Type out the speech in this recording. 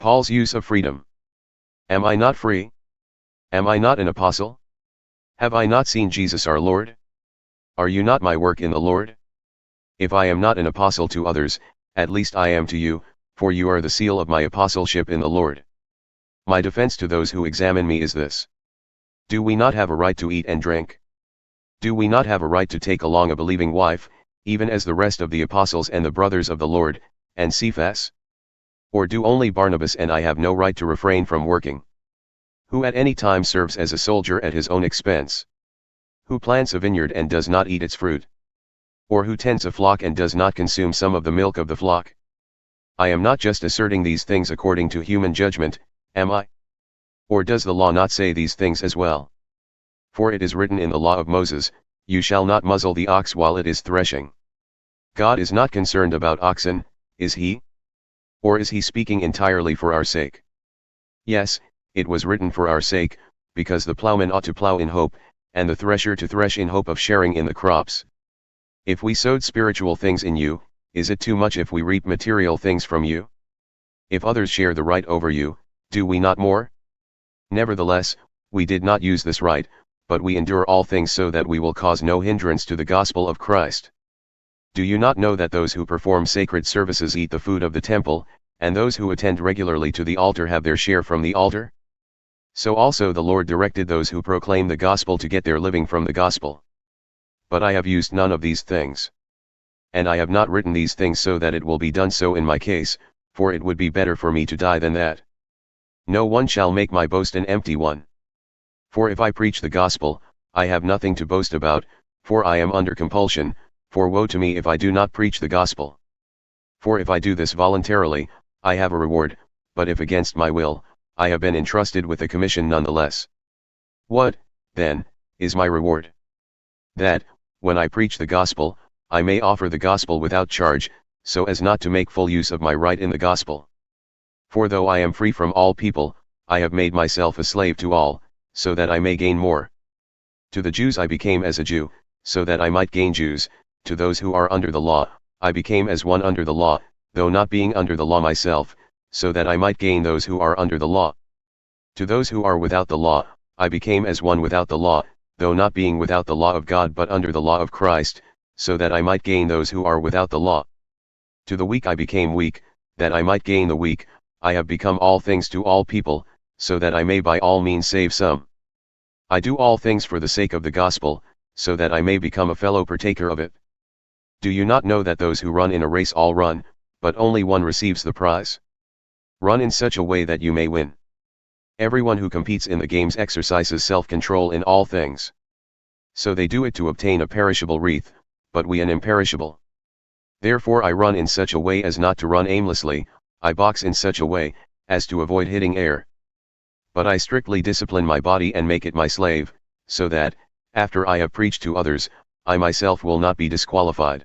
Paul's use of freedom. Am I not free? Am I not an apostle? Have I not seen Jesus our Lord? Are you not my work in the Lord? If I am not an apostle to others, at least I am to you, for you are the seal of my apostleship in the Lord. My defense to those who examine me is this. Do we not have a right to eat and drink? Do we not have a right to take along a believing wife, even as the rest of the apostles and the brothers of the Lord, and Cephas? Or do only Barnabas and I have no right to refrain from working? Who at any time serves as a soldier at his own expense? Who plants a vineyard and does not eat its fruit? Or who tends a flock and does not consume some of the milk of the flock? I am not just asserting these things according to human judgment, am I? Or does the law not say these things as well? For it is written in the law of Moses, you shall not muzzle the ox while it is threshing. God is not concerned about oxen, is he? Or is he speaking entirely for our sake? Yes, it was written for our sake, because the plowman ought to plow in hope, and the thresher to thresh in hope of sharing in the crops. If we sowed spiritual things in you, is it too much if we reap material things from you? If others share the right over you, do we not more? Nevertheless, we did not use this right, but we endure all things so that we will cause no hindrance to the gospel of Christ. Do you not know that those who perform sacred services eat the food of the temple, and those who attend regularly to the altar have their share from the altar? So also the Lord directed those who proclaim the gospel to get their living from the gospel. But I have used none of these things. And I have not written these things so that it will be done so in my case, for it would be better for me to die than that. No one shall make my boast an empty one. For if I preach the gospel, I have nothing to boast about, for I am under compulsion, for woe to me if I do not preach the gospel. For if I do this voluntarily, I have a reward, but if against my will, I have been entrusted with a commission nonetheless. What, then, is my reward? That, when I preach the gospel, I may offer the gospel without charge, so as not to make full use of my right in the gospel. For though I am free from all people, I have made myself a slave to all, so that I may gain more. To the Jews I became as a Jew, so that I might gain Jews. To those who are under the law, I became as one under the law, though not being under the law myself, so that I might gain those who are under the law. To those who are without the law, I became as one without the law, though not being without the law of God but under the law of Christ, so that I might gain those who are without the law. To the weak I became weak, that I might gain the weak. I have become all things to all people, so that I may by all means save some. I do all things for the sake of the gospel, so that I may become a fellow partaker of it. Do you not know that those who run in a race all run, but only one receives the prize? Run in such a way that you may win. Everyone who competes in the games exercises self-control in all things. So they do it to obtain a perishable wreath, but we an imperishable. Therefore I run in such a way as not to run aimlessly, I box in such a way, as to avoid hitting air. But I strictly discipline my body and make it my slave, so that, after I have preached to others, I myself will not be disqualified.